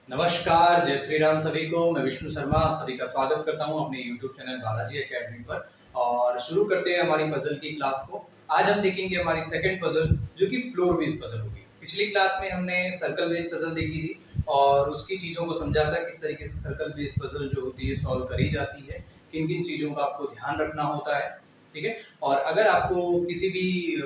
नमस्कार, जय श्री राम सभी को। मैं विष्णु शर्मा आप सभी का स्वागत करता हूँ अपने YouTube चैनल बालाजी एकेडमी पर। और शुरू करते हैं हमारी पजल की क्लास को। आज हम देखेंगे हमारी सेकंड पजल जो कि फ्लोर बेस्ड पजल होगी। पिछली क्लास में हमने सर्कल बेस्ड पजल देखी थी और उसकी चीज़ों को समझा था किस तरीके से सर्कल बेस्ड पजल जो होती है सॉल्व करी जाती है, किन किन चीज़ों का आपको ध्यान रखना होता है। ठीक है। और अगर आपको किसी भी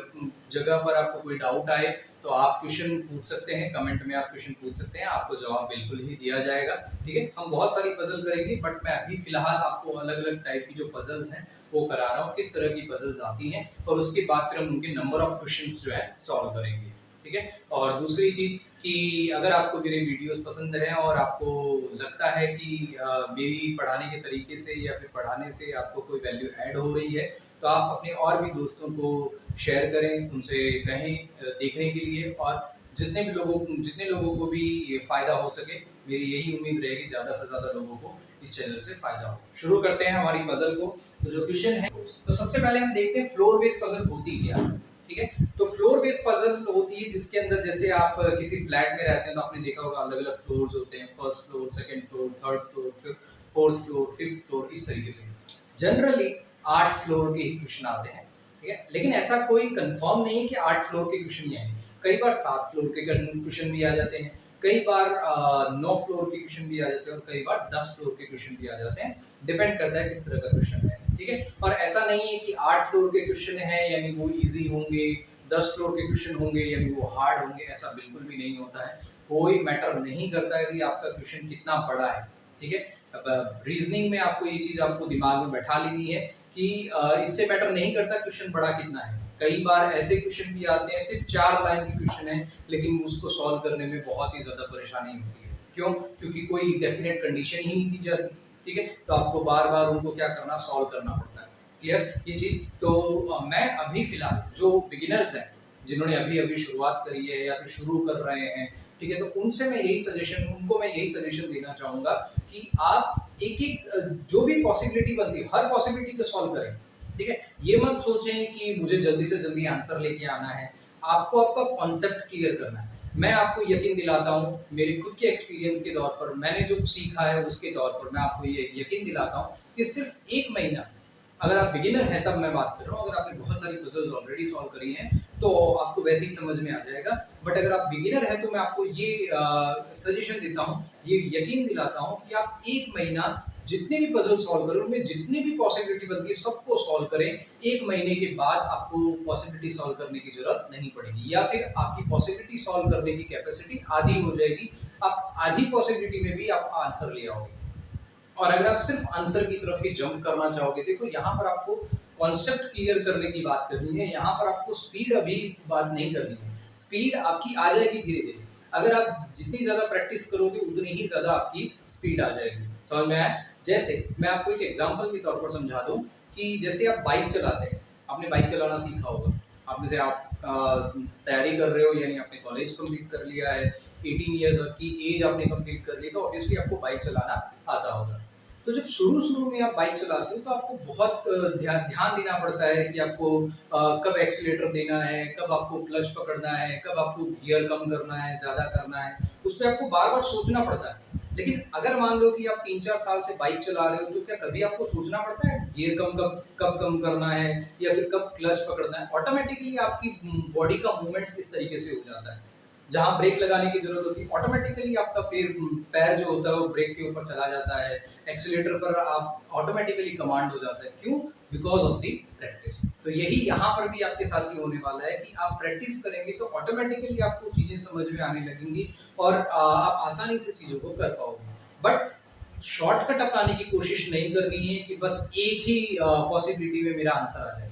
जगह पर आपको कोई डाउट आए तो आप क्वेश्चन पूछ सकते हैं, कमेंट में आप क्वेश्चन पूछ सकते हैं, आपको जवाब बिल्कुल ही दिया जाएगा। ठीक है। हम बहुत सारी पजल करेंगे बट मैं अभी फिलहाल आपको अलग अलग टाइप की जो पजल्स हैं वो करा रहा हूँ, किस तरह की पजल्स आती हैं और उसके बाद फिर हम उनके नंबर ऑफ क्वेश्चंस जो है सॉल्व करेंगे। ठीक है। और दूसरी चीज कि अगर आपको मेरे वीडियोस पसंद हैं और आपको लगता है कि मेरी पढ़ाने के तरीके से या फिर पढ़ाने से आपको कोई वैल्यू ऐड हो रही है तो आप अपने और भी दोस्तों को शेयर करें, उनसे कहें देखने के लिए। और जितने लोगों को भी ये फायदा हो सके, मेरी यही उम्मीद रहेगी ज़्यादा से ज़्यादा लोगों को इस चैनल से फायदा हो। शुरू करते हैं हमारी पजल को। तो जो क्वेश्चन है तो सबसे पहले हम देखते हैं फ्लोर बेस्ड पजल होती क्या है। ठीक है। तो फ्लोर बेस्ड पजल होती है जिसके अंदर जैसे आप किसी फ्लैट में रहते हैं तो आपने देखा होगा अलग अलग फ्लोर्स होते हैं, first floor, second floor, third floor, fourth floor, fifth floor, इस तरीके से जनरली 8 फ्लोर के ही क्वेश्चन आते हैं। ठीक है। लेकिन ऐसा कोई कंफर्म नहीं है कि 8 फ्लोर के क्वेश्चन ही आएंगे। कई बार 7 फ्लोर के क्वेश्चन भी आ जाते हैं, कई बार 9 फ्लोर के क्वेश्चन भी आ जाते हैं और कई बार 10 फ्लोर के क्वेश्चन भी आ जाते हैं। डिपेंड करता है किस तरह का क्वेश्चन है। ठीक है। और ऐसा नहीं है कि 8 फ्लोर के क्वेश्चन है यानी वो इजी होंगे, 10 फ्लोर के क्वेश्चन होंगे यानी वो हार्ड होंगे, ऐसा बिल्कुल भी नहीं होता है। कोई मैटर नहीं करता है कि आपका क्वेश्चन कितना बड़ा है। ठीक है। अब रीजनिंग में आपको ये चीज आपको दिमाग में बैठा लेनी है कि इससे मैटर नहीं करता क्वेश्चन बड़ा कितना है। कई बार ऐसे क्वेश्चन भी आते हैं सिर्फ 4 लाइन के क्वेश्चन है लेकिन उसको सॉल्व करने में बहुत ही ज्यादा परेशानी होती है। क्यों? क्योंकि कोई डेफिनेट कंडीशन ही नहीं दी जाती। ठीक है। तो आपको बार बार उनको क्या करना, सॉल्व करना पड़ता है। क्लियर ये चीज। तो मैं अभी फिलहाल जो बिगिनर्स हैं, जिन्होंने अभी अभी शुरुआत करी है या फिर शुरू कर रहे हैं, ठीक है, तो उनसे मैं यही सजेशन उनको मैं यही सजेशन देना चाहूंगा कि आप एक एक जो भी पॉसिबिलिटी बनती है हर पॉसिबिलिटी को सॉल्व करें। ठीक है। ये मत सोचें कि मुझे जल्दी से जल्दी आंसर लेके आना है। आपको आपका कॉन्सेप्ट क्लियर करना है। मैं आपको यकीन दिलाता हूँ मेरे खुद के एक्सपीरियंस के तौर पर, मैंने जो सीखा है उसके तौर पर मैं आपको ये यकीन दिलाता हूँ कि सिर्फ 1 महीना, अगर आप बिगिनर हैं तब मैं बात कर रहा हूँ, अगर आपने बहुत सारी पजल्स ऑलरेडी सॉल्व करी हैं तो आपको वैसे ही समझ में आ जाएगा। बट अगर आप बिगिनर हैं तो मैं आपको ये सजेशन देता हूँ, ये यकीन दिलाता हूँ कि आप 1 महीना जितने भी पजल सॉल्व करें उनमें जितनी भी पॉसिबिलिटी बनती है सबको सॉल्व करें। 1 महीने के बाद आपको पॉसिबिलिटी सॉल्व करने की जरूरत नहीं पड़ेगी या फिर आपकी पॉसिबिलिटी सॉल्व करने की कैपेसिटी आधी हो जाएगी। आप आधी पॉसिबिलिटी में भी आप आंसर ले आओगे। और अगर आप सिर्फ आंसर की तरफ ही जंप करना चाहोगे, देखो यहाँ पर आपको कॉन्सेप्ट क्लियर करने की बात करनी है, यहाँ पर आपको स्पीड अभी बात नहीं करनी है। स्पीड आपकी आ जाएगी धीरे धीरे। अगर आप जितनी ज्यादा प्रैक्टिस करोगे उतनी ही ज्यादा आपकी स्पीड आ जाएगी। समझ में आया? जैसे मैं आपको एक एग्जांपल के तौर पर समझा दूं कि जैसे आप बाइक चलाते हैं, आपने बाइक चलाना सीखा होगा, आप जैसे आप तैयारी कर रहे हो यानी आपने कॉलेज कंप्लीट कर लिया है, 18 ईयर्स की एज आपने कंप्लीट कर ली, तो ऑब्वियसली आपको बाइक चलाना आता होगा। तो जब शुरू में आप बाइक चलाते हो तो आपको बहुत ध्यान देना पड़ता है कि आपको कब एक्सीलेटर देना है, कब आपको क्लच पकड़ना है, कब आपको गियर कम करना है, ज्यादा करना है, उस पर आपको बार बार सोचना पड़ता है। लेकिन अगर मान लो कि आप 3-4 साल से बाइक चला रहे हो तो क्या कभी आपको सोचना पड़ता है गियर कब कम करना है या फिर कब क्लच पकड़ना है? ऑटोमेटिकली आपकी बॉडी का मूवमेंट्स इस तरीके से हो जाता है। जहाँ ब्रेक लगाने की जरूरत होती है ऑटोमेटिकली आपका पैर जो होता है वो ब्रेक के ऊपर चला जाता है, एक्सीलेटर पर आप ऑटोमेटिकली कमांड हो जाता है। क्यों? Because of the practice. तो यही यहाँ पर भी आपके साथ ही होने वाला है कि आप प्रैक्टिस करेंगे तो ऑटोमेटिकली आपको चीजें समझ में आने लगेंगी और आप आसानी से चीजों को कर पाओगे। बट शॉर्टकट अपनाने की कोशिश नहीं करनी है कि बस एक ही पॉसिबिलिटी में मेरा आंसर आ जाए।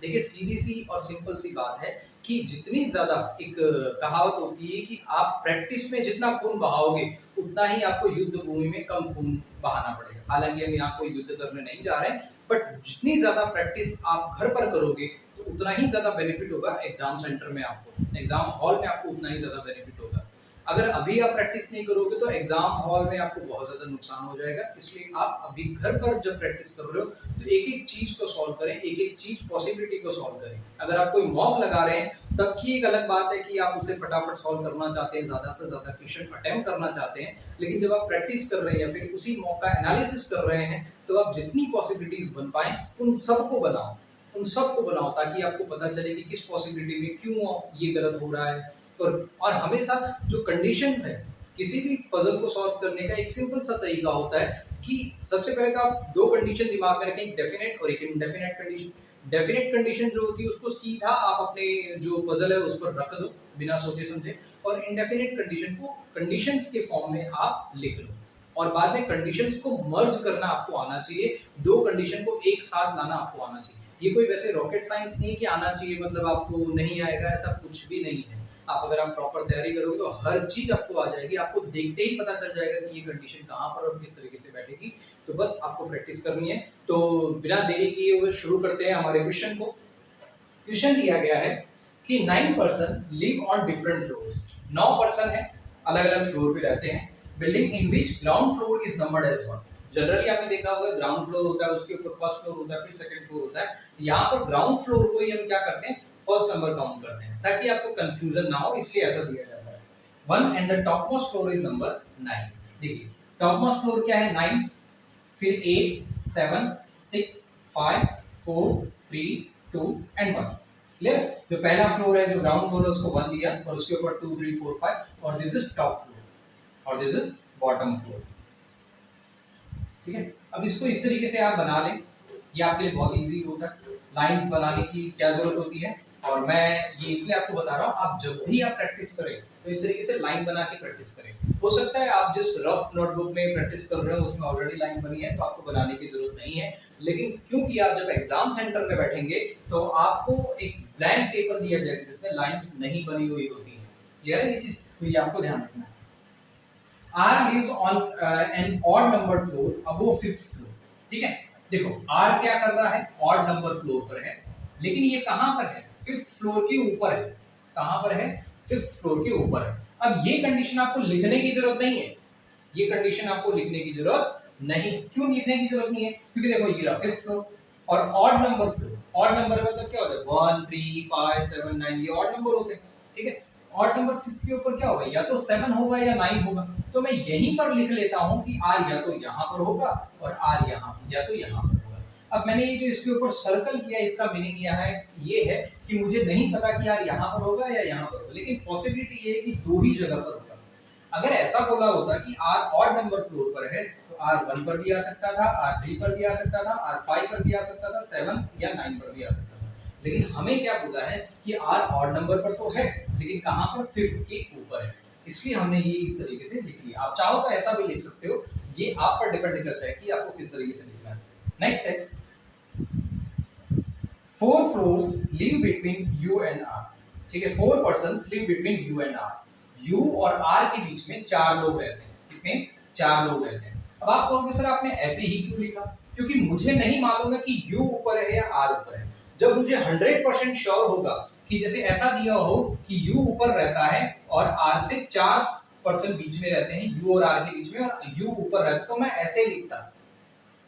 देखिए सीधी सी और सिंपल सी बात है कि जितनी ज्यादा एक कहावत होती है कि आप प्रैक्टिस में जितना खून बहाओगे उतना ही आपको युद्ध भूमि में कम खून बहाना पड़ेगा। हालांकि हम यहाँ कोई युद्ध करने नहीं जा रहे हैं, बट जितनी ज्यादा प्रैक्टिस आप घर पर करोगे तो उतना ही ज्यादा बेनिफिट होगा एग्जाम सेंटर में, आपको एग्जाम हॉल में आपको उतना ही ज्यादा बेनिफिट होगा। अगर अभी आप प्रैक्टिस नहीं करोगे तो एग्जाम हॉल में आपको बहुत ज्यादा नुकसान हो जाएगा। इसलिए आप अभी घर पर जब प्रैक्टिस कर रहे हो तो एक एक चीज को सॉल्व करें, एक एक चीज पॉसिबिलिटी को सॉल्व करें। अगर आप कोई मॉक लगा रहे हैं तब की एक अलग बात है कि आप उसे फटाफट सॉल्व करना चाहते हैं, ज्यादा से ज्यादा क्वेश्चन अटेम्प्ट करना चाहते हैं, लेकिन जब आप प्रैक्टिस कर रहे हैं या फिर उसी मॉक का एनालिसिस कर रहे हैं तो आप जितनी पॉसिबिलिटीज बन पाए उन सबको बनाओ, उन सबको बनाओ, ताकि आपको पता चले कि किस पॉसिबिलिटी में क्यों ये गलत हो रहा है। और हमेशा जो कंडीशंस है किसी भी पजल को सॉल्व करने का एक सिंपल सा तरीका होता है कि सबसे पहले तो आप दो कंडीशन दिमाग में रखें, डेफिनेट और एक इनडेफिनेट कंडीशन। डेफिनेट कंडीशन जो होती है उसको सीधा आप अपने जो पजल है उस पर रख दो बिना सोचे समझे, और इनडेफिनेट कंडीशन को कंडीशंस के फॉर्म में आप लिख लो, और बाद में कंडीशंस को मर्ज करना आपको आना चाहिए, दो कंडीशन को एक साथ लाना आपको आना चाहिए। ये कोई वैसे रॉकेट साइंस नहीं है कि आना चाहिए मतलब आपको नहीं आएगा, ऐसा कुछ भी नहीं है। आप अगर आप प्रॉपर तैयारी करोगे तो हर चीज आपको आ जाएगी, आपको देखते ही पता चल जाएगा कि ये कंडीशन कहाँ पर और किस तरीके से बैठेगी। तो बस आपको प्रैक्टिस करनी है। तो बिना देरी किए हुए शुरू करते हैं हमारे क्वेश्चन को। क्वेश्चन दिया गया है कि 9 person live on different floors. 9 person है, अलग अलग फ्लोर पे रहते हैं। Building in which ground floor is numbered as 1। Generally आपने देखा होगा ग्राउंड फ्लोर होता है, उसके ऊपर फर्स्ट फ्लोर होता है, फिर सेकंड फ्लोर होता है। यहाँ पर ग्राउंड फ्लोर को ही हम क्या करते हैं, फर्स्ट नंबर काउंट करते हैं ताकि आपको कंफ्यूजन ना हो, इसलिए ऐसा दिया जाता है। 1 and the top most floor is number 9। देखिए टॉप मोस्ट फ्लोर क्या है, 9, फिर 8 7 6 5 4 3 2 एंड 1। क्लियर? जो पहला फ्लोर है, जो ग्राउंड फ्लोर है, उसको 1 दिया और उसके ऊपर 2 3 4 5 और दिस इज टॉप फ्लोर और दिस इज बॉटम फ्लोर। ठीक है, अब इसको इस तरीके से आप बना लें, ये आपके लिए बहुत इजी होता है। लाइंस बनाने की क्या जरूरत होती है, और मैं ये इसलिए आपको बता रहा हूँ, आप जब भी आप प्रैक्टिस करें तो इस तरीके से लाइन बना के प्रैक्टिस करें। हो सकता है आप जिस रफ नोटबुक में प्रैक्टिस कर रहे हो उसमें ऑलरेडी लाइन बनी है तो आपको बनाने की जरूरत नहीं है, लेकिन क्योंकि आप जब एग्जाम सेंटर में बैठेंगे तो आपको एक ब्लैंक पेपर दिया जाएगा जिसमें लाइंस नहीं बनी हुई होती है। क्लियर है ये चीज? तो ये आपको ध्यान रखना है। R lives on an odd numbered floor above 5th floor। ठीक है, देखो R क्या कर रहा है, odd number floor पर है, लेकिन ये कहां पर है, 5th फ्लोर के ऊपर है। कहां पर है, 5th फ्लोर के ऊपर है। अब ये कंडीशन आपको लिखने की जरूरत नहीं है, ये कंडीशन आपको लिखने की जरूरत नहीं। क्यों लिखने की जरूरत नहीं है? क्योंकि देखो ये रहा 5th फ्लोर और odd number floor. Odd number का मतलब क्या होता है, 1 3 5 7 9, ये ऑड नंबर होते हैं। ठीक है, ऑड नंबर 5th के ऊपर क्या होगा, या तो 7 होगा या 9 होगा। तो मैं यहीं पर लिख लेता हूं कि R या तो यहां पर होगा और R यहां या तो यहां पर होगा। अब मैंने ये जो इसके ऊपर सर्कल किया, इसका मीनिंग ये है कि मुझे नहीं पता कि R यहां पर होगा या यहां पर होगा, लेकिन पॉसिबिलिटी ये है कि दो ही जगह पर होगा। अगर ऐसा बोला होता कि R ऑड नंबर फ्लोर पर है तो R 1 पर भी आ सकता था, R 3 पर भी आ सकता था, R 5 पर भी आ सकता था, 7 या 9 पर भी आ सकता था। लेकिन हमें क्या बोला है कि R ऑड नंबर पर तो है लेकिन कहां पर, 5th के ऊपर है, इसलिए हमने ये इस तरीके से लिख लिया। आप चाहो तो ऐसा भी लिख सकते हो, ये आप पर डिपेंड करता है कि आपको किस तरीके से लिखना है। नेक्स्ट है 4 floors live between U and R। ठीक है, 4 persons live between U and R। U और R के बीच में 4 लोग रहते हैं। कितने? 4 लोग रहते हैं। अब आप कहोगे सर आपने ऐसे ही क्यों लिखा, क्योंकि मुझे नहीं मालूम है कि U ऊपर है या R ऊपर है। जब मुझे 100% श्योर होगा कि जैसे ऐसा दिया हो कि U ऊपर रहता है और R से 4 पर्सन बीच में रहते हैं, U और R के बीच में, और U ऊपर रहता, तो मैं ऐसे लिखता।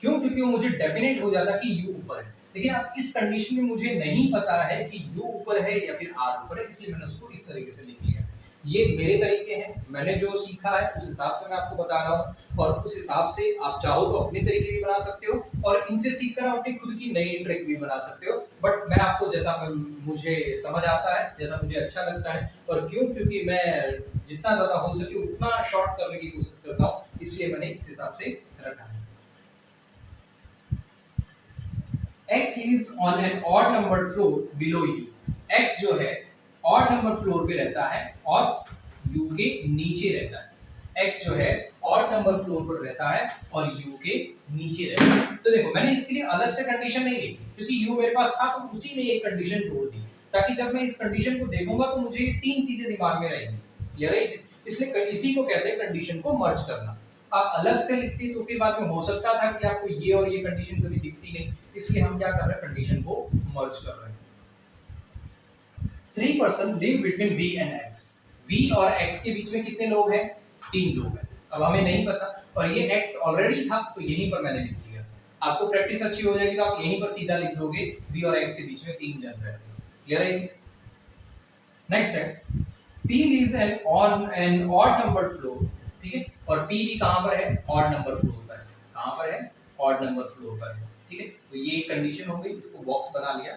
क्यों? क्योंकि वो मुझे डेफिनेट हो जाता कि U ऊपर है। लेकिन अब इस कंडीशन में मुझे नहीं पता है कि U ऊपर है या फिर R ऊपर है, इसलिए मैंने उसको इस तरीके से लिख लिया। ये मेरे तरीके हैं, मैंने जो सीखा है उस हिसाब से मैं आपको बता रहा हूँ, और उस हिसाब से आप चाहो तो अपने तरीके भी बना सकते हो और इनसे सीखकर आप अपनी खुद की नई ट्रिक भी बना सकते हो। बट मैं आपको जैसा मुझे समझ आता है, जैसा मुझे अच्छा लगता है, और क्यों, क्योंकि मैं जितना ज्यादा हो सके उतना शॉर्ट करने की कोशिश करता हूँ, इसलिए मैंने इस हिसाब से रखा है। X lives on an odd numbered floor below U। X जो है ऑड नंबर फ्लोर पे रहता है और U के नीचे रहता है। X जो है ऑड नंबर फ्लोर पर रहता है और U के नीचे रहता है। तो देखो मैंने इसके लिए अलग से कंडीशन नहीं लिखी, क्योंकि U मेरे पास था तो उसी में एक कंडीशन जोड़ दी, ताकि जब मैं इस कंडीशन को देखूंगा तो मुझे तीन चीजें दिमाग में रहेंगी। क्लियर है? इसलिए इसी को कहते हैं कंडीशन को मर्ज करना। आप अलग से लिखती तो फिर बाद में हो सकता था कि आपको ये और ये कंडीशन कभी दिखती नहीं, इसलिए हम क्या कर रहे हैं, कंडीशन को मर्ज कर रहे हैं। 3 person live between V and X। V और X के बीच में कितने लोग हैं? 3 लोग हैं। अब हमें नहीं पता और ये X ऑलरेडी था तो यहीं पर मैंने लिख दिया। आपको प्रैक्टिस अच्छी हो जाएगी तो आप यहीं पर सीधा लिख दोगे V और X के बीच में 3 जन रहते हैं। क्लियर है ये चीज? नेक्स्ट है P lives an odd numbered floor, ठीक है, और P भी कहां पर है? ऑड नंबर फ्लोर पर है। कहां पर है? ऑड नंबर फ्लोर पर है। ठीक है, तो ये कंडीशन हो गई, इसको बॉक्स बना लिया।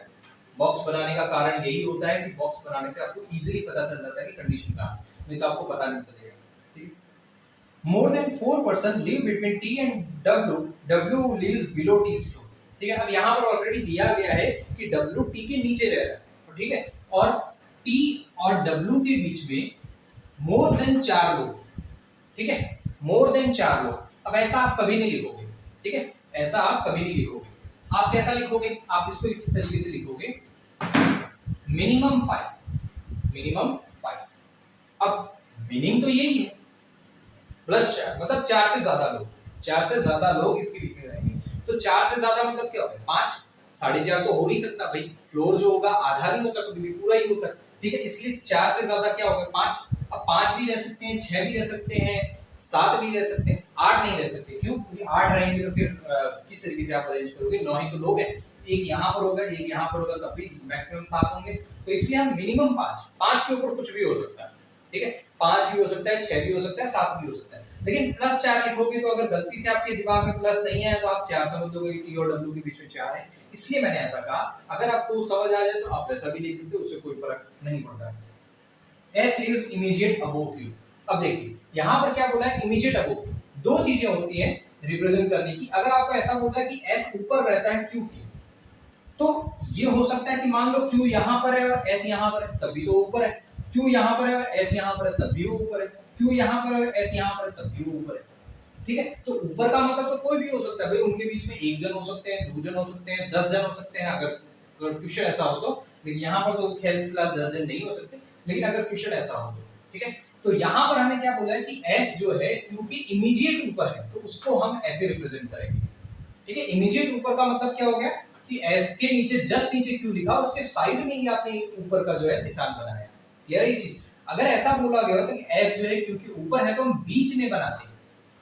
बॉक्स बनाने का कारण यही होता है कि बॉक्स बनाने से आपको इजीली पता चल जाता है कि कंडीशन कहां है, नहीं तो आपको पता नहीं चलेगा। ठीक है, more than 4 person live between T and W, W lives below T floor। ठीक है, अब यहां पर ऑलरेडी दिया गया है कि W T के नीचे रह रहा है, ठीक है, और T और W के बीच में मोर देन 4 लोग, ठीक है, मोर देन 4 लोग। अब ऐसा आप कभी नहीं लिखोगे, ठीक है, ऐसा आप कभी नहीं लिखोगे। आप कैसा लिखोगे? आप इसको इस तरीके से लिखोगे, मिनिमम 5, मिनिमम 5। अब मीनिंग तो यही है, प्लस 4 मतलब 4 से ज्यादा लोग, 4 से ज्यादा लोग इसके बीच में रहेंगे। तो 4 से ज्यादा मतलब क्या होगा? 5, 4.5 तो हो नहीं सकता भाई, फ्लोर जो होगा आधा नहीं होता, कभी भी पूरा ही होता है। ठीक है, इसलिए 4 से ज्यादा क्या होगा? 5। अब 5 भी रह सकते हैं, 6 भी रह सकते हैं, 7 भी रह सकते हैं, 8 नहीं रह सकते। क्यों? क्योंकि 8 रहेंगे तो फिर किस तरीके से आप अरेंज करोगे? 9 ही तो लोग हैं, एक यहाँ पर होगा, एक यहाँ पर होगा, तब भी मैक्सिमम 7 होंगे। तो इसलिए हम मिनिमम 5 के ऊपर कुछ भी हो सकता है। ठीक है, 5 भी हो सकता है, 6 भी हो सकता है, 7 भी हो सकता है। लेकिन प्लस 4 लिखोगे तो अगर गलती से आपके दिमाग में प्लस नहीं है तो आप 4 समझ दोगे, टी और डब्ल्यू के बीच में 4 है, इसलिए मैंने ऐसा कहा। अगर आपको समझ आ जाए तो आप वैसा भी लिख सकते हो, उससे कोई फर्क नहीं पड़ता। S is immediate above Q। अब देखिए यहाँ पर क्या बोला है? Immediate above. दो चीजें होती हैं रिप्रेजेंट करने की। अगर आपको ऐसा बोलता है कि S ऊपर रहता है Q के, तो ये हो सकता है कि मान लो Q यहाँ पर है और S यहाँ पर है, तब भी तो ऊपर है। Q यहाँ पर है और S यहाँ पर है, तब भी वो ऊपर है। Q यहाँ पर है और S यहाँ पर है, तब भी वो ऊपर है। ठीक है, तो ऊपर का मतलब तो कोई भी हो सकता है भाई, उनके बीच में एक जन हो सकते हैं, 2 जन हो सकते हैं, 10 जन हो सकते हैं, अगर क्वेश्चन ऐसा हो तो। लेकिन यहाँ पर तो खैर फिलहाल 10 जन नहीं हो सकते, लेकिन अगर क्वेश्चन ऐसा हो तो। ठीक है, तो यहाँ पर हमें क्या बोला है कि S जो है Q के इमीडिएट ऊपर है, तो उसको हम ऐसे रिप्रेजेंट करेंगे। ठीक है, इमीडिएट ऊपर का मतलब क्या हो गया कि S के नीचे जस्ट नीचे Q लिखा, उसके साइड में ही आपने ऊपर का जो है निशान बनाया। क्लियर है ये चीज? अगर ऐसा बोला गया हो तो S जो है Q के ऊपर है तो हम बीच में बनाते हैं,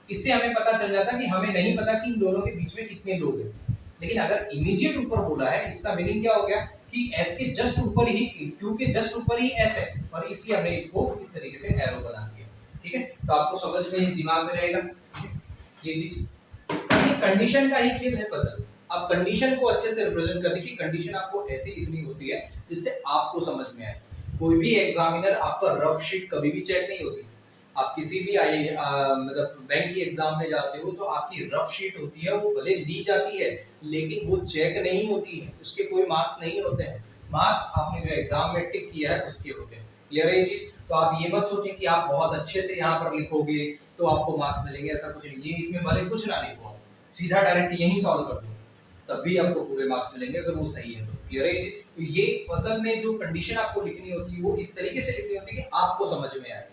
इससे हमें पता चल जाता कि हमें नहीं पता कि इन दोनों के बीच में कितने लोग हैं। लेकिन अगर इमीडिएट ऊपर बोला है, इसका मीनिंग क्या हो गया कि S के जस्ट ऊपर ही, Q के जस्ट ऊपर ही S है, और इसलिए हमने इसको इस तरीके से एरो बना दिया। ठीक है, तो आपको समझ में, दिमाग में रहेगा ये चीज। कंडीशन का ही खेल है पजल। अब कंडीशन को अच्छे से रिप्रेजेंट करने की, कंडीशन आपको ऐसी लिखनी होती है जिससे आपको समझ में आए। कोई भी एग्जामिनर आप पर रफ शीट कभी भी चेक नहीं होती। आप किसी भी मतलब बैंक की एग्जाम में जाते हो तो आपकी रफ शीट होती है, वो भले ली जाती है लेकिन वो चेक नहीं होती है, उसके कोई मार्क्स नहीं होते हैं। मार्क्स आपने जो एग्जाम में टिक किया है उसके होते हैं। क्लियर है ये चीज? तो आप ये मत सोचें कि आप बहुत अच्छे से यहाँ पर लिखोगे तो आपको मार्क्स मिलेंगे, ऐसा कुछ नहीं। ये इसमें भले कुछ ना लिखो, सीधा डायरेक्ट यही सॉल्व कर दो, तब भी आपको पूरे मार्क्स मिलेंगे अगर वो सही है तो। क्लियर है ये चीज? तो ये पजल में जो कंडीशन आपको लिखनी होती है वो इस तरीके से लिखनी होती है कि आपको समझ में आए।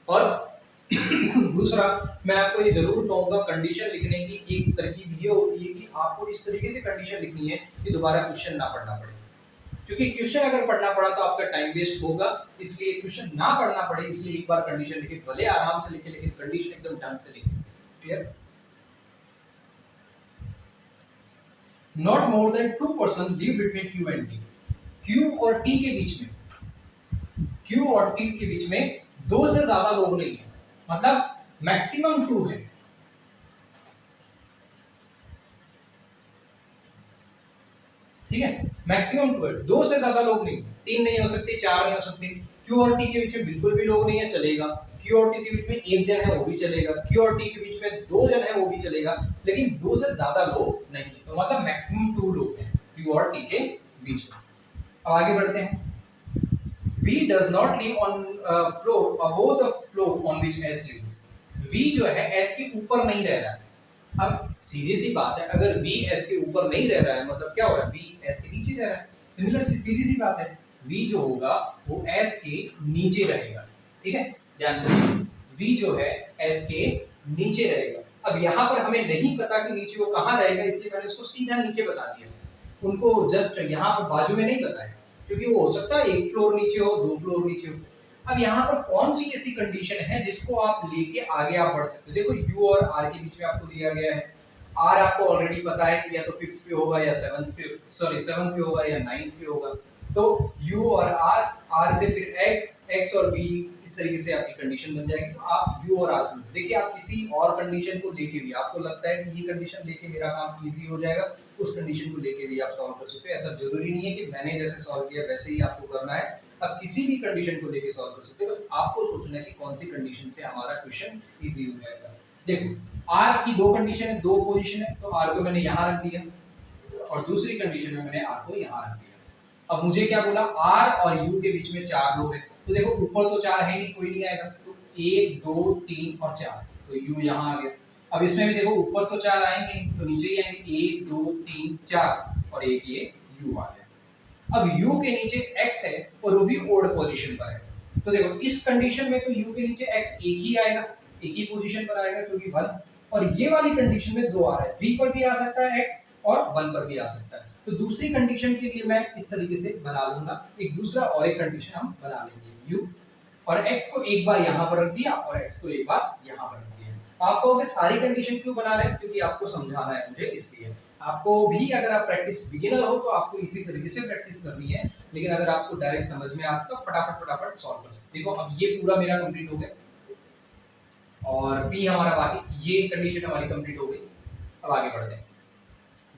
और दूसरा मैं आपको ये जरूर कहूंगा, कंडीशन लिखने की एक तरकीब ये होती है कि आपको इस तरीके से कंडीशन लिखनी है कि दोबारा क्वेश्चन ना पढ़ना पड़े। क्योंकि क्वेश्चन अगर पढ़ना पड़ा तो आपका टाइम वेस्ट होगा, इसलिए क्वेश्चन ना पढ़ना पड़े इसलिए एक बार कंडीशन लिखे, भले आराम से लिखे लेकिन कंडीशन एकदम ढंग से लिखे। Clear? Not more than 2 person live between Q and T। Q और T के बीच में, Q और T के बीच में 2 से ज्यादा लोग नहीं है, मतलब मैक्सिमम 2 है। ठीक है, मैक्सिमम 2 है, 2 से ज्यादा लोग नहीं, 3 नहीं हो सकते, 4 नहीं हो सकते। Q और T के बीच में बिल्कुल भी लोग नहीं है, चलेगा। Q और T के बीच में एक जन है वो भी चलेगा, Q और T के बीच में 2 जन है वो भी चलेगा, लेकिन 2 से ज्यादा लोग नहीं। तो मतलब मैक्सिमम 2 लोग हैं Q और T के बीच में। अब आगे बढ़ते हैं। V does not live on floor above the floor on which S lives। V जो है S के ऊपर नहीं रह रहा है। अब सीधी सी बात है, अगर V S के ऊपर नहीं रह रहा है मतलब क्या हो रहा है? V S के नीचे रह रहा है। सिमिलर सीधी सी बात है, V जो होगा वो S के नीचे रहेगा। ठीक है, ध्यान से V जो है S के नीचे रहेगा। अब यहाँ पर हमें नहीं पता कि नीचे वो कहाँ रहेगा, इसलिए मैंने उसको सीधा नीचे बता दिया। उनको जस्ट यहाँ पर बाजू में नहीं बताया, क्योंकि वो हो सकता है 1 फ्लोर नीचे हो, 2 फ्लोर नीचे हो। अब यहाँ पर कौन सी ऐसी कंडीशन है जिसको आप लेके आगे आप बढ़ सकते हो। देखो यू और आर के बीच में आपको दिया गया है, आर आपको ऑलरेडी पता है कि या तो फिफ्थ पे होगा या सेवंथ पे होगा या नाइन्थ पे होगा। तो यू और आर, आर से फिर एक्स, एक्स और बी, इस तरीके से आपकी कंडीशन बन जाएगी। तो आप यू और आर को देखिए, आप किसी और कंडीशन को लेके भी आपको लगता है कि ये कंडीशन लेके मेरा काम इजी हो जाएगा, उस कंडीशन को लेके भी आप सॉल्व कर सकते हो। ऐसा जरूरी नहीं है कि मैंने जैसे सॉल्व किया वैसे ही आपको करना है, आप किसी भी कंडीशन को लेके सॉल्व कर सकते हो। बस आपको सोचना है कि कौन सी कंडीशन से हमारा क्वेश्चन इजी हो जाएगा। देखो आर की दो कंडीशन है, दो पोजीशन है, तो आर को मैंने यहाँ रख दिया और दूसरी कंडीशन में मैंने आर को यहाँ रख दिया। अब मुझे क्या बोला, आर और यू के बीच में चार लोग हैं, तो देखो ऊपर तो चार है नहीं, कोई नहीं आएगा, तो 1 2 3 और 4, तो यू यहाँ आ गया। अब इसमें भी देखो ऊपर तो चार आएंगे नहीं, तो नीचे ही आएंगे 1 2 3 4 और एक ये यू आ गया। अब यू के नीचे x है और वो भी ओड पोजीशन पर है, तो देखो इस कंडीशन में तो यू के नीचे x एक ही आएगा, एक ही पोजीशन पर आएगा क्योंकि 1, और ये वाली कंडीशन में दो आ रहा है, 3 पर भी आ सकता है x और 1 पर भी आ सकता है। तो दूसरी कंडीशन के लिए मैं इस तरीके से बना लूंगा, एक दूसरा और एक कंडीशन हम बना लेंगे, u और x को एक बार यहां पर रख दिया और x को एक बार यहां पर रख दिया। आप कहोगे सारी कंडीशन क्यों बना रहे हैं, क्योंकि आपको समझाना है मुझे, इसलिए आपको भी अगर आप प्रैक्टिस बिगिनर हो तो आपको इसी तरीके से प्रैक्टिस करनी है, लेकिन अगर आपको डायरेक्ट समझ में आता तो फटाफट सॉल्व कर सकते। देखो अब ये पूरा मेरा कंप्लीट हो गया और p हमारा बाकी, ये कंडीशन हमारी कंप्लीट हो गई। अब आगे बढ़ते हैं।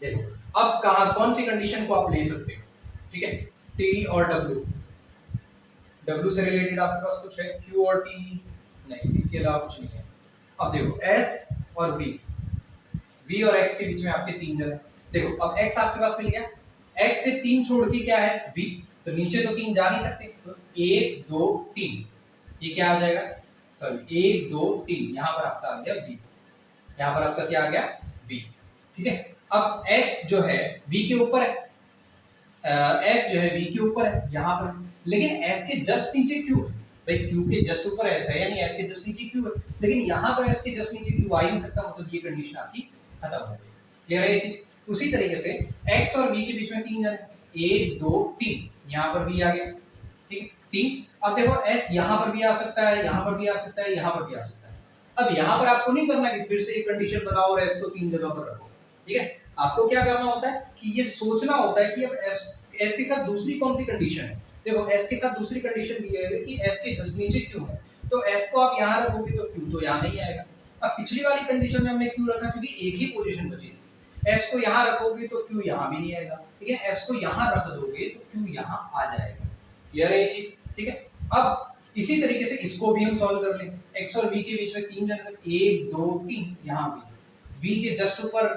देखो अब कौन सी कंडीशन को आप ले सकते हो, ठीक है, t और w, w से रिलेटेड आपके पास कुछ है, q और t नहीं, इसके अलावा कुछ नहीं है। अब देखो s और v, v और x के बीच में आपके तीन जगह, देखो अब x आपके पास मिल गया, x से 3 छोड़ के क्या है v, तो नीचे तो 3 जा नहीं सकते, तो 1 2 3, ये क्या आ जाएगा, सॉरी 1 2 3, यहाँ पर आपका आ गया v, यहाँ पर आपका क्या आ गया v, ठीक है। अब s जो है v के ऊपर है, s जो है v के ऊपर है यहाँ पर, लेकिन s के जस्ट नीचे q है, भाई q के जस्ट ऊपर है ऐसा है, यानी s के जस्ट नीचे q है, लेकिन यहाँ तो s के जस्ट नीचे q आ ही नहीं सकता, मतलब ये कंडीशन आपकी खत्म हो गई। क्लियर है ये चीज। उसी तरीके से x और v के बीच में तीन जन, 1 2 3, यहाँ पर v आ गया, ठीक है 3। अब देखो s यहाँ पर भी आ सकता है, यहाँ पर भी आ सकता है, यहाँ पर भी आ सकता है। अब यहाँ पर आपको नहीं करना कि फिर से एक कंडीशन बनाओ और s को तीन जगह पर रखो, ठीक है, आपको क्या करना होता है कि ये सोचना होता है कि अब s के साथ दूसरी कौन सी कंडीशन है। देखो s के साथ दूसरी कंडीशन ये है कि s के जस्ट नीचे q है, तो s को आप यहाँ रखोगे तो q तो यहाँ नहीं आएगा। अब पिछली वाली कंडीशन में हमने q रखा क्योंकि एक ही पोजीशन बची थी, s को यहाँ रखोगे तो q यहाँ भी नहीं आएगा, ठीक है, s को यहाँ रख दोगे तो q यहाँ आ जाएगा। क्लियर है ये चीज, ठीक है। अब इसी तरीके से इसको भी हम सॉल्व कर लेंगे, x और v के बीच में तीन जन, 1 2 3, यहाँ भी v के जस्ट ऊपर,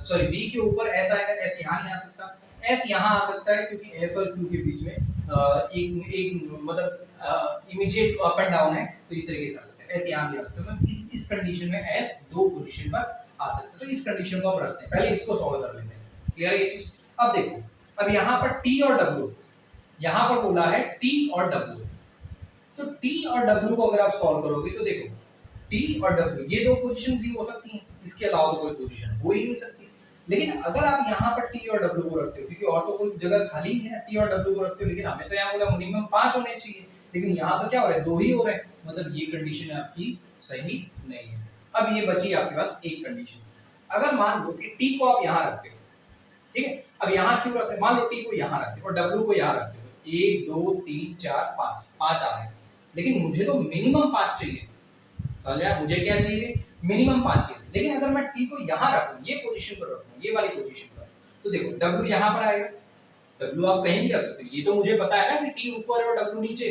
सॉरी v के ऊपर s आएगा, s यहाँ नहीं आ सकता, s यहाँ आ सकता है क्योंकि s और q के बीच में एक मतलब इमीडिएट अप एंड डाउन है, तो इस तरीके से आ सकता है, s यहाँ भी आ सकता है, तो इस कंडीशन में s दो पोजीशन पर आ सकता है, तो इस कंडीशन को हम रखते हैं, पहले इसको सॉल्व कर लेते हैं। क्लियर है ये चीज। अब देखो अब यहाँ पर t और w, यहाँ पर बोला है t और w, तो t और w को अगर आप सॉल्व करोगे तो देखो t और w ये दो पोजीशंस ही हो सकती हैं, इसके अलावा तो कोई पोजीशन हो ही नहीं सकती। लेकिन अगर आप यहाँ पर t और w को रखते हो, क्योंकि और तो कोई जगह खाली नहीं है, t और w को रखते हो, लेकिन हमें तो यहाँ बोला मिनिमम 5 होने चाहिए, लेकिन यहाँ तो क्या हो रहा है, दो ही हो रहे हैं, मतलब ये कंडीशन आपकी सही नहीं है। अब ये बची आपके पास एक कंडीशन, अगर मान लो कि t को आप यहाँ रखते हो, ठीक है, अब यहाँ क्यों रखते हो, मान लो t को यहाँ रखते हो और w को यहाँ रखते हो, 1 2 3 4 5, 5 आ रहे हैं, लेकिन मुझे तो मिनिमम 5 चाहिए, समझ में आया, मुझे क्या चाहिए, मिनिमम 5 चाहिए। लेकिन अगर मैं t को यहाँ रखूं, ये पोजीशन पर रखूं, ये वाली पोजीशन पर, तो देखो w यहाँ पर आएगा, w आप कहीं भी रख सकते हो, ये तो मुझे पता है ना कि t ऊपर है और w नीचे,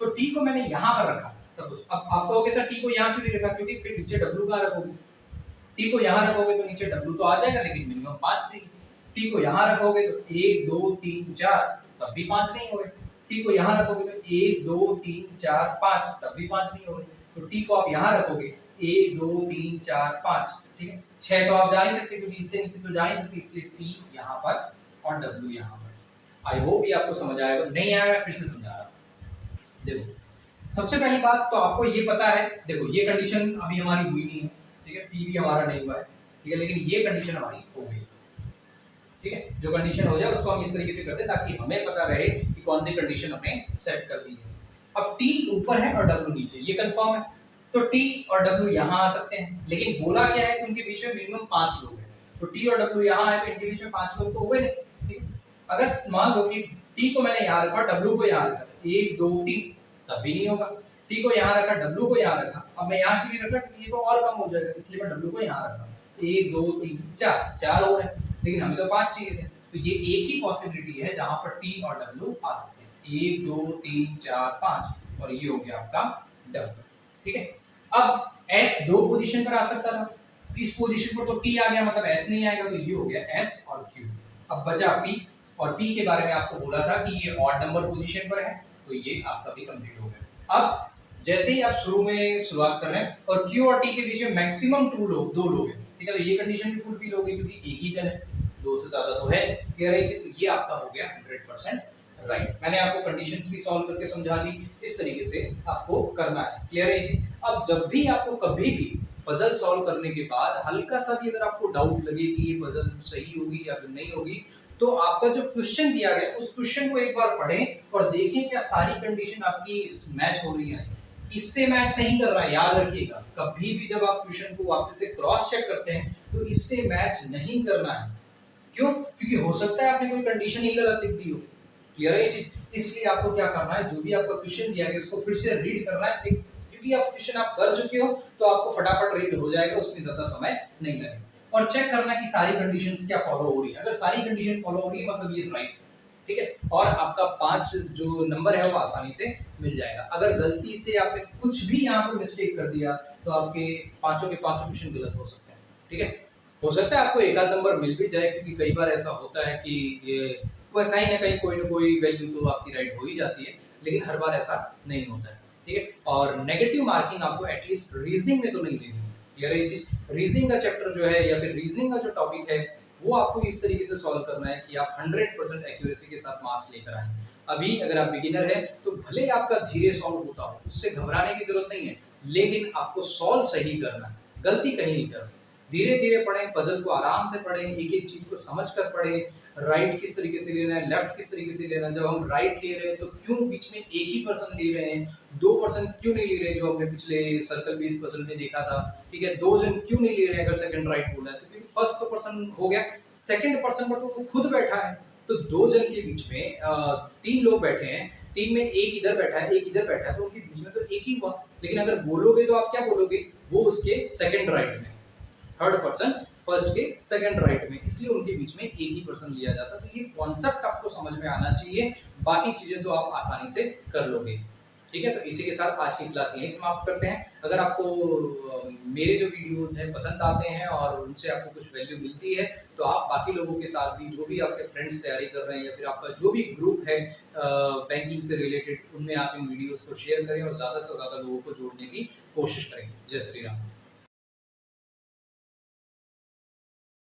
तो t को मैंने यहाँ पर रखा सपोज। अब आप कहोगे सर t को यहाँ क्यों नहीं रखा, क्योंकि फिर नीचे w कहाँ रखोगे, t को यहाँ रखोगे तो नीचे w तो आ जाएगा, लेकिन मिनिमम 5 चाहिए। t को यहाँ रखोगे तो 1 2 3 4, तब भी 5 नहीं होगा, t को यहाँ रखोगे तो 1 2 3 4 5, तब भी 5 नहीं होगा, तो t को आप यहाँ रखोगे 1 2 3 4 5, ठीक है, 6 तो आप जा नहीं सकते क्योंकि इससे नीचे तो जा नहीं सकते, इसलिए t यहाँ पर और w यहाँ पर। आई होप ये आपको समझ आएगा, नहीं आया मैं फिर से समझा रहा हूँ। देखो सबसे पहली बात तो आपको ये पता है, देखो ये कंडीशन अभी हमारी हुई नहीं है, ठीक है, p भी हमारा नहीं हुआ है, ठीक है, लेकिन ये कंडीशन हमारी हो गई, ठीक है, जो कंडीशन हो जाए उसको हम इस तरीके से करते हैं ताकि हमें पता रहे कि कौन सी कंडीशन हमने सेट कर दी है। अब टी ऊपर है और डब्ल्यू नीचे, ये कंफर्म है, तो टी और डब्ल्यू यहाँ आ सकते हैं, लेकिन बोला क्या है कि उनके बीच में मिनिमम 5 लोग हैं, तो टी और डब्ल्यू यहाँ आए तो इनके बीच में 5 लोग तो हुए नहीं, ठीक। अगर मान लो कि टी को मैंने यहाँ रखा, डब्ल्यू को यहाँ रखा, 1 2 3, तब भी नहीं होगा। टी को यहाँ रखा, डब्ल्यू को यहाँ रखा, अब मैं यहाँ क्यों रखा, ये तो और कम हो जाएगा, इसलिए मैं डब्ल्यू को यहाँ रखा, 1 2 3 4, 4 हो रहे हैं, लेकिन हमें तो 5 चाहिए थे, तो ये एक ही पॉसिबिलिटी है जहां पर टी और डब्ल्यू आ सकते हैं, 1 2 3 4 5, और ये हो गया आपका डब्ल्यू, ठीक है। अब एस दो पोजीशन पर आ सकता था, इस पोजीशन पर तो टी आ गया, मतलब एस नहीं आएगा, तो ये हो गया एस और क्यू। अब बचा पी, और पी के बारे में आपको बोला था कि ये ऑड नंबर पोजीशन पर है, तो ये आपका भी कंप्लीट हो गया। अब जैसे ही आप शुरू में शुरुआत कर रहे हैं और क्यू और टी के बीच में मैक्सिमम दो लोग हैं, ठीक है, तो ये कंडीशन भी फुलफिल हो गई क्योंकि एक ही जन है, दो से ज्यादा तो है, क्लियर है, तो ये आपका हो गया 100% राइट। मैंने आपको कंडीशंस भी सॉल्व करके समझा दी, इस तरीके से आपको करना है, क्लियर है ये चीज। अब जब भी आपको कभी भी पजल सॉल्व करने के बाद हल्का सा भी अगर आपको डाउट लगे कि ये पजल सही होगी या फिर नहीं होगी, तो आपका जो क्वेश्चन दिया गया उस क्वेश्चन को एक बार पढ़ें और देखें क्या सारी कंडीशन आपकी मैच हो रही है। इससे मैच नहीं कर रहा है, याद रखिएगा, कभी भी जब आप क्वेश्चन को वापस से क्रॉस चेक करते हैं तो इससे मैच नहीं करना है। क्यों? क्योंकि हो सकता है आपने कोई कंडीशन ही गलत लिख दी हो, क्लियर है ये चीज। इसलिए आपको क्या करना है, जो भी आपका क्वेश्चन दिया गया उसको फिर से रीड करना है, क्योंकि आप क्वेश्चन आप कर चुके हो तो आपको फटाफट रीड हो जाएगा, उसमें ज्यादा समय नहीं लगेगा। और चेक करना कि सारी कंडीशंस क्या फॉलो हो रही है, अगर सारी कंडीशन फॉलो हो रही है मतलब ये राइट, ठीक है, और आपका 5 जो नंबर है वो आसानी से मिल जाएगा। अगर गलती से आपने कुछ भी यहाँ पर मिस्टेक कर दिया तो आपके पांचों के पांचों क्वेश्चन गलत हो सकते हैं, ठीक है। हो सकता है आपको एक आध नंबर मिल भी जाए, क्योंकि कई बार ऐसा होता है कि ये कहीं ना कहीं कोई ना कोई वैल्यू तो आपकी राइट हो ही जाती है, लेकिन हर बार ऐसा नहीं होता है, ठीक है। और नेगेटिव मार्किंग आपको एटलीस्ट रीजनिंग में तो नहीं लेनी है, क्लियर है ये चीज। रीजनिंग का चैप्टर जो है या फिर रीजनिंग का जो टॉपिक है वो आपको इस तरीके से सॉल्व करना है कि आप 100% एक्यूरेसी के साथ मार्क्स लेकर आए। अभी अगर आप बिगिनर है तो भले आपका धीरे सॉल्व होता हो, उससे घबराने की जरूरत नहीं है, लेकिन आपको सॉल्व सही करना है, गलती कहीं नहीं करनी। धीरे धीरे पढ़ें, पजल को आराम से पढ़ें, एक एक चीज को समझ कर पढ़ें, राइट किस तरीके से लेना है, लेफ्ट किस तरीके से लेना है। जब हम राइट ले रहे हैं तो क्यों बीच में एक ही पर्सन ले रहे हैं, 2% क्यों नहीं ले रहे, जो हमने पिछले सर्कल बेस्ड पजल में देखा था, ठीक है। 2 जन क्यों नहीं ले रहे हैं अगर सेकंड राइट बोला है, तो क्योंकि फर्स्ट तो पर्सन हो गया, सेकंड पर्सन पर तो खुद बैठा है, तो 2 जन के बीच में 3 लोग बैठे हैं, 3 में एक इधर बैठा है एक इधर बैठा है, तो उनके बीच में तो एक ही हुआ। लेकिन अगर बोलोगे तो आप क्या बोलोगे, वो उसके सेकंड राइट में, थर्ड पर्सन फर्स्ट के सेकंड राइट में, इसलिए उनके बीच में एक ही पर्सन लिया जाता है। तो ये कॉन्सेप्ट आपको समझ में आना चाहिए, बाकी चीजें तो आप आसानी से कर लोगे, ठीक है। तो इसी के साथ आज की क्लास यहीं समाप्त करते हैं। अगर आपको मेरे जो वीडियोस हैं पसंद आते हैं और उनसे आपको कुछ वैल्यू मिलती है, तो आप बाकी लोगों के साथ भी, जो भी आपके फ्रेंड्स तैयारी कर रहे हैं या फिर आपका जो भी ग्रुप है बैंकिंग से रिलेटेड, उनमें आप इन वीडियोस को शेयर करें और ज़्यादा से ज़्यादा लोगों को जोड़ने की कोशिश करें। जय श्री राम।